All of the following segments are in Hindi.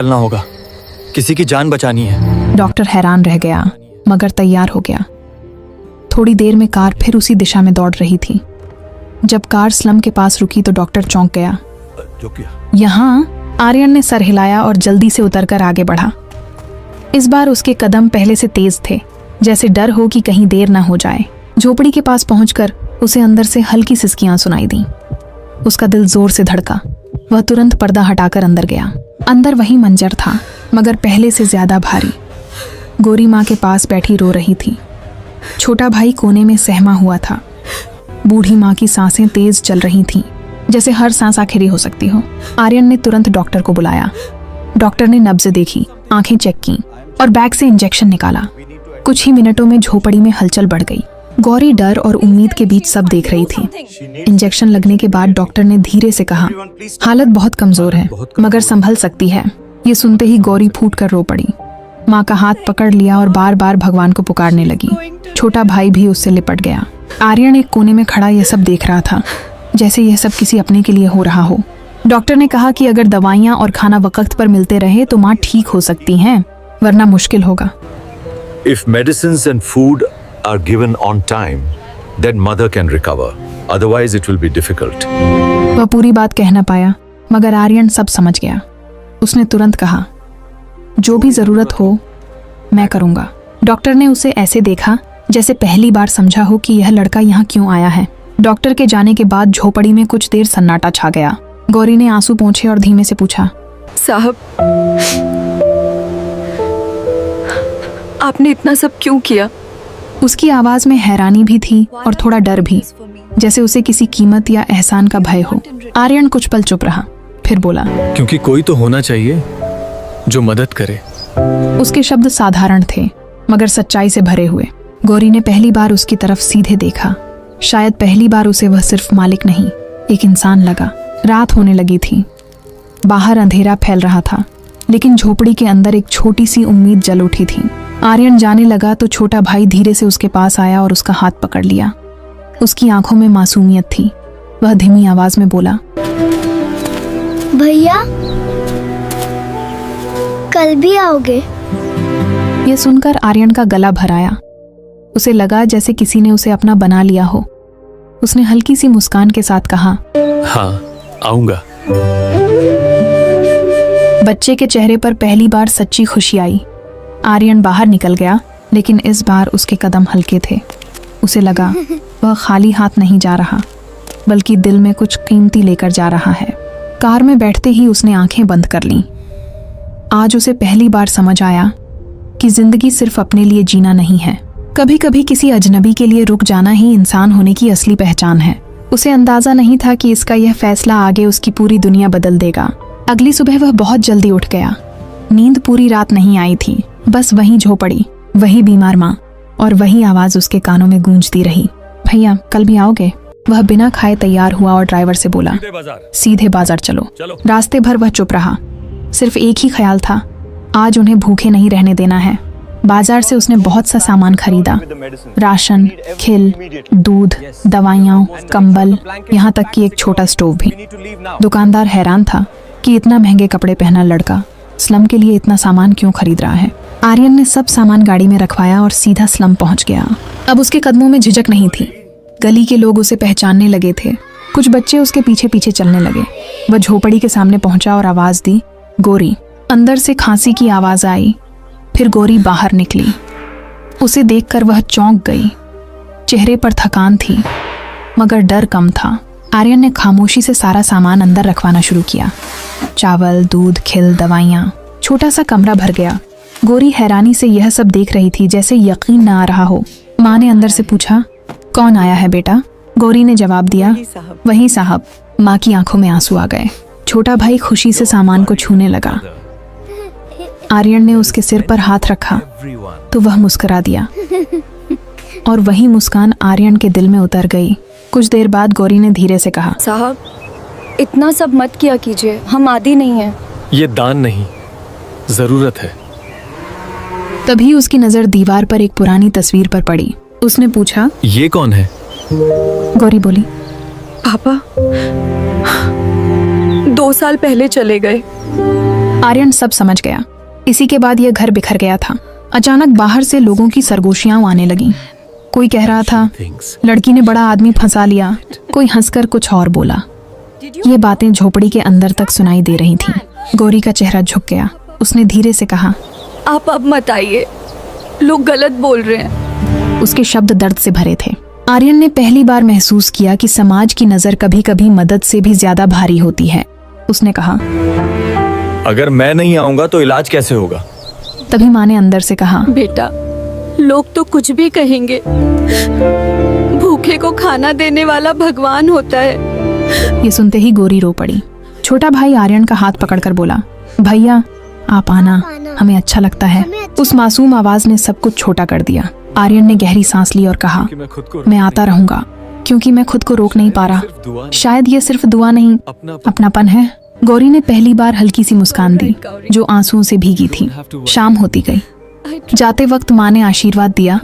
चलना होगा, किसी की जान बचानी है। डॉक्टर हैरान रह गया मगर तैयार हो गया। थोड़ी देर में कार फिर उसी दिशा में दौड़ रही थी। जब कार स्लम के पास रुकी तो डॉक्टर चौंक गया। यहाँ आर्यन ने सर हिलाया और जल्दी से उतरकर आगे बढ़ा। इस बार उसके कदम पहले से तेज थे, जैसे डर हो कि कहीं देर न हो जाए। झोपड़ी के पास पहुंचकर उसे अंदर से हल्की सिसकियां सुनाई दी। उसका दिल जोर से धड़का। वह तुरंत पर्दा हटाकर अंदर गया। अंदर वही मंजर था, मगर पहले से ज्यादा भारी। गोरी माँ के पास बैठी रो रही थी। छोटा भाई कोने में सहमा हुआ था। बूढ़ी माँ की सांसें तेज चल रही थीं, जैसे हर सांस आखिरी हो सकती हो। आर्यन ने तुरंत डॉक्टर को बुलाया। डॉक्टर ने नब्ज देखी, आंखें चेक की और बैग से इंजेक्शन निकाला। कुछ ही मिनटों में झोपड़ी में हलचल बढ़ गई। गौरी डर और उम्मीद के बीच सब देख रही थी। इंजेक्शन लगने के बाद डॉक्टर ने धीरे से कहा, हालत बहुत कमजोर है मगर संभल सकती है। ये सुनते ही गौरी फूट कर रो पड़ी। माँ का हाथ पकड़ लिया और बार बार भगवान को पुकारने लगी। छोटा भाई भी उससे लिपट गया। आर्यन एक कोने में खड़ा यह सब देख रहा था, जैसे यह सब किसी अपने के लिए हो रहा हो। डॉक्टर ने कहा कि अगर दवाइयाँ और खाना वक्त पर मिलते रहे तो माँ ठीक हो सकती हैं, वरना मुश्किल होगा। If medicines and food are given on time, then mother can recover. Otherwise it will be difficult. वह पूरी बात कह न पाया, मगर आर्यन सब समझ गया। उसने तुरंत कहा, जो भी जरूरत हो मैं करूंगा। डॉक्टर ने उसे ऐसे देखा जैसे पहली बार समझा हो कि यह लड़का यहाँ क्यों आया है। डॉक्टर के जाने के बाद झोपड़ी में कुछ देर सन्नाटा छा गया। गौरी ने आंसू पोंछे और धीमे से पूछा, साहब, आपने इतना सब क्यों किया? उसकी आवाज में हैरानी भी थी और थोड़ा डर भी, जैसे उसे किसी कीमत या एहसान का भय हो। आर्यन कुछ पल चुप रहा, फिर बोला, क्योंकि कोई तो होना चाहिए जो मदद करे। उसके शब्द साधारण थे मगर सच्चाई से भरे हुए। गौरी ने पहली बार उसकी तरफ सीधे देखा। शायद पहली बार उसे वह सिर्फ मालिक नहीं, एक इंसान लगा। रात होने लगी थी। बाहर अंधेरा फैल रहा था, लेकिन झोपड़ी के अंदर एक छोटी सी उम्मीद जल उठी थी। आर्यन जाने लगा तो छोटा भाई धीरे से उसके पास आया और उसका हाथ पकड़ लिया। उसकी आंखों में मासूमियत थी। वह धीमी आवाज में बोला, भैया कल भी आओगे? यह सुनकर आर्यन का गला भर आया। उसे लगा जैसे किसी ने उसे अपना बना लिया हो। उसने हल्की सी मुस्कान के साथ कहा, हाँ, आऊंगा। बच्चे के चेहरे पर पहली बार सच्ची खुशी आई। आर्यन बाहर निकल गया, लेकिन इस बार उसके कदम हल्के थे। उसे लगा वह खाली हाथ नहीं जा रहा, बल्कि दिल में कुछ कीमती लेकर जा रहा है। कार में बैठते ही उसने आंखें बंद कर लीं। आज उसे पहली बार समझ आया कि जिंदगी सिर्फ अपने लिए जीना नहीं है, कभी कभी किसी अजनबी के लिए रुक जाना ही इंसान होने की असली पहचान है। उसे अंदाजा नहीं था कि इसका यह फैसला आगे उसकी पूरी दुनिया बदल देगा। अगली सुबह वह बहुत जल्दी उठ गया। नींद पूरी रात नहीं आई थी, बस वही झोपड़ी, वही बीमार माँ और वही आवाज उसके कानों में गूंजती रही, भैया कल भी आओगे? वह बिना खाए तैयार हुआ और ड्राइवर से बोला, सीधे बाजार चलो। रास्ते भर वह चुप रहा। सिर्फ एक ही ख्याल था, आज उन्हें भूखे नहीं रहने देना है। बाजार से उसने बहुत सा सामान खरीदा, राशन, खिल, दूध, दवाइयाँ, कंबल, यहाँ तक कि एक छोटा स्टोव भी। दुकानदार हैरान था कि इतना महंगे कपड़े पहना लड़का स्लम के लिए इतना सामान क्यों खरीद रहा है। आर्यन ने सब सामान गाड़ी में रखवाया और सीधा स्लम पहुंच गया। अब उसके कदमों में झिझक नहीं थी। गली के लोग उसे पहचानने लगे थे। कुछ बच्चे उसके पीछे पीछे चलने लगे। वह झोपड़ी के सामने पहुंचा और आवाज दी, गोरी। अंदर से खांसी की आवाज आई। फिर गोरी बाहर निकली। उसे देखकर वह चौंक गई। चेहरे पर थकान थी, मगर डर कम था। आर्यन ने खामोशी से सारा सामान अंदर रखवाना शुरू किया, चावल, दूध, खिल, दवाइयाँ। छोटा सा कमरा भर गया। गोरी हैरानी से यह सब देख रही थी, जैसे यकीन न आ रहा हो। माँ ने अंदर से पूछा, कौन आया है बेटा? गोरी ने जवाब दिया, वही साहब। माँ की आंखों में आंसू आ गए। छोटा भाई खुशी से सामान को छूने लगा। आर्यन ने उसके सिर पर हाथ रखा तो वह मुस्कुरा दिया और वही मुस्कान आर्यन के दिल में उतर गई। कुछ देर बाद गौरी ने धीरे से कहा, साहब, इतना सब मत किया कीजिए, हम आदी नहीं हैं। ये दान नहीं, जरूरत है। तभी उसकी नजर दीवार पर एक पुरानी तस्वीर पर पड़ी। उसने पूछा, ये कौन है? गौरी बोली, पापा 2 साल पहले चले गए। आर्यन सब समझ गया। इसी के बाद यह घर बिखर गया था। अचानक बाहर से लोगों की सरगोशियां आने लगीं। कोई कह रहा था लड़की ने बड़ा आदमी फंसा लिया, कोई हंसकर कुछ और बोला। ये बातें झोपड़ी के अंदर तक सुनाई दे रही थीं। गौरी का चेहरा झुक गया। उसने धीरे से कहा, आप अब मत आइए, लोग गलत बोल रहे हैं। उसके शब्द दर्द से भरे थे। आर्यन ने पहली बार महसूस किया कि समाज की नजर कभी कभी मदद से भी ज्यादा भारी होती है। उसने कहा, अगर मैं नहीं आऊंगा तो इलाज कैसे होगा? तभी माँ ने अंदर से कहा, बेटा, लोग तो कुछ भी कहेंगे, भूखे को खाना देने वाला भगवान होता है। ये सुनते ही गौरी रो पड़ी। छोटा भाई आर्यन का हाथ पकड़कर बोला, भैया आप आना, हमें अच्छा लगता है। उस मासूम आवाज ने सब कुछ छोटा कर दिया। आर्यन ने गहरी सांस ली और कहा, मैं आता रहूंगा, क्योंकि मैं खुद को रोक नहीं पा रहा। शायद ये सिर्फ दुआ नहीं, अपनापन है। गौरी ने पहली बार हल्की सी मुस्कान दी, जो आंसुओं से भीगी थी। शाम होती गई। जाते वक्त माँ ने आशीर्वाद दिया,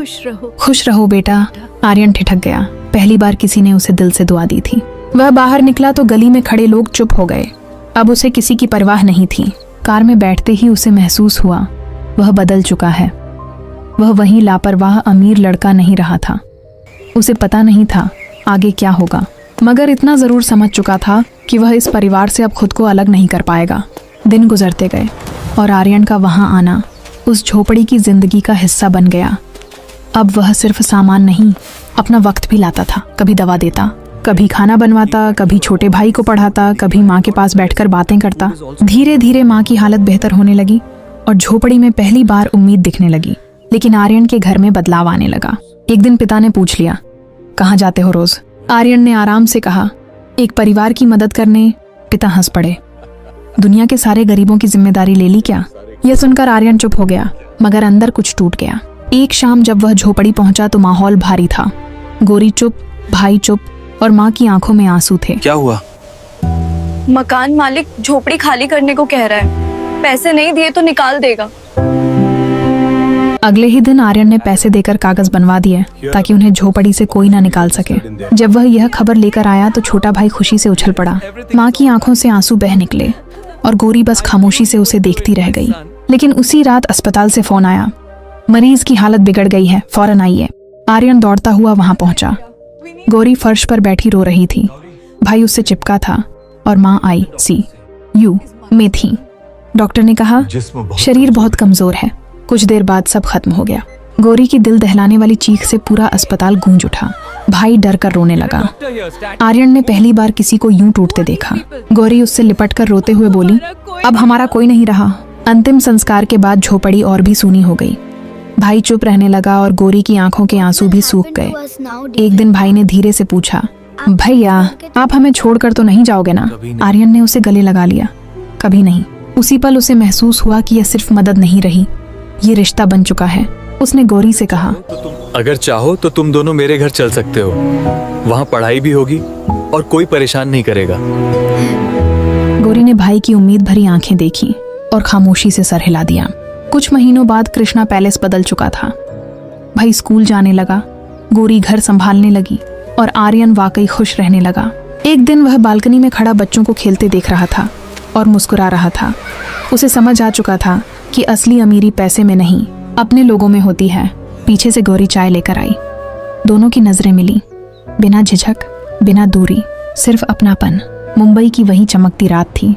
खुश रहो बेटा। आर्यन ठिठक गया। पहली बार किसी ने उसे दिल से दुआ दी थी। वह बाहर निकला तो गली में खड़े लोग चुप हो गए। अब उसे किसी की परवाह नहीं थी। कार में बैठते ही उसे महसूस हुआ वह बदल चुका है। वह वही लापरवाह अमीर लड़का नहीं रहा था। उसे पता नहीं था आगे क्या होगा, मगर इतना जरूर समझ चुका था कि वह इस परिवार से अब खुद को अलग नहीं कर पाएगा। दिन गुजरते गए और आर्यन का वहां आना उस झोपड़ी की जिंदगी का हिस्सा बन गया। अब वह सिर्फ सामान नहीं, अपना वक्त भी लाता था। कभी दवा देता, कभी खाना बनवाता, कभी छोटे भाई को पढ़ाता, कभी माँ के पास बैठकर बातें करता। धीरे धीरे माँ की हालत बेहतर होने लगी और झोपड़ी में पहली बार उम्मीद दिखने लगी। लेकिन आर्यन के घर में बदलाव आने लगा। एक दिन पिता ने पूछ लिया, कहाँ जाते हो रोज? आर्यन ने आराम से कहा, एक परिवार की मदद करने। पिता हंस पड़े, दुनिया के सारे गरीबों की जिम्मेदारी ले ली क्या? यह सुनकर आर्यन चुप हो गया, मगर अंदर कुछ टूट गया। एक शाम जब वह झोपड़ी पहुंचा तो माहौल भारी था। गौरी चुप, भाई चुप और माँ की आंखों में आंसू थे। क्या हुआ? मकान मालिक झोपड़ी खाली करने को कह रहा है, पैसे नहीं दिए तो निकाल देगा। अगले ही दिन आर्यन ने पैसे देकर कागज बनवा दिए ताकि उन्हें झोपड़ी से कोई ना निकाल सके। जब वह यह खबर लेकर आया तो छोटा भाई खुशी से उछल पड़ा। माँ की आंखों से आंसू बह निकले और गौरी बस खामोशी से उसे देखती रह गई। लेकिन उसी रात अस्पताल से फोन आया, मरीज की हालत बिगड़ गई है, फौरन आइए। आर्यन दौड़ता हुआ वहां पहुंचा। गौरी फर्श पर बैठी रो रही थी। भाई उससे चिपका था और माँ ICU में थी। डॉक्टर ने कहा, शरीर बहुत कमजोर है। कुछ देर बाद सब खत्म हो गया। गौरी की दिल दहलाने वाली चीख से पूरा अस्पताल गूंज उठा। भाई डर कर रोने लगा। आर्यन ने पहली बार किसी को यूं टूटते देखा। गौरी उससे लिपटकर रोते हुए बोली, अब हमारा कोई नहीं रहा। अंतिम संस्कार के बाद झोपड़ी और भी सूनी हो गई। भाई चुप रहने लगा और गौरी की आंखों के आंसू भी सूख गए। एक दिन भाई ने धीरे से पूछा, भैया आप हमें छोड़कर तो नहीं जाओगे ना? आर्यन ने उसे गले लगा लिया, कभी नहीं। उसी पल उसे महसूस हुआ कि यह सिर्फ मदद नहीं रही, ये रिश्ता बन चुका है। उसने गौरी से कहा, अगर चाहो तो तुम दोनों मेरे घर चल सकते हो। वहाँ पढ़ाई भी होगी और कोई परेशान नहीं करेगा। गौरी ने भाई की उम्मीद भरी आंखें देखी और खामोशी से सर हिला दिया। कुछ महीनों बाद कृष्णा पैलेस बदल चुका था। भाई स्कूल जाने लगा, गौरी घर संभालने लगी और आर्यन वाकई खुश रहने लगा। एक दिन वह बालकनी में खड़ा बच्चों को खेलते देख रहा था और मुस्कुरा रहा था। उसे समझ आ चुका था कि असली अमीरी पैसे में नहीं, अपने लोगों में होती है। पीछे से गौरी चाय लेकर आई। दोनों की नजरें मिली, बिना झिझक, बिना दूरी, सिर्फ अपनापन। मुंबई की वही चमकती रात थी,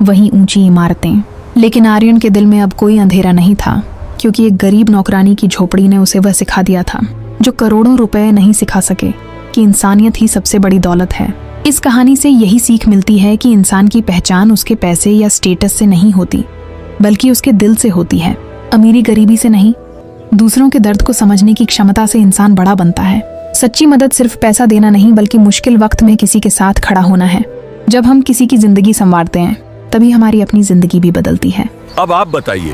वही ऊंची इमारतें। लेकिन आर्यन के दिल में अब कोई अंधेरा नहीं था, क्योंकि एक गरीब नौकरानी की झोपड़ी ने उसे वह सिखा दिया था जो करोड़ों रुपए नहीं सिखा सके, कि इंसानियत ही सबसे बड़ी दौलत है। इस कहानी से यही सीख मिलती है कि इंसान की पहचान उसके पैसे या स्टेटस से नहीं होती, बल्कि उसके दिल से होती है। अमीरी गरीबी से नहीं, दूसरों के दर्द को समझने की क्षमता से इंसान बड़ा बनता है। सच्ची मदद सिर्फ पैसा देना नहीं, बल्कि मुश्किल वक्त में किसी के साथ खड़ा होना है। जब हम किसी की जिंदगी संवारते हैं, तभी हमारी अपनी जिंदगी भी बदलती है। अब आप बताइए,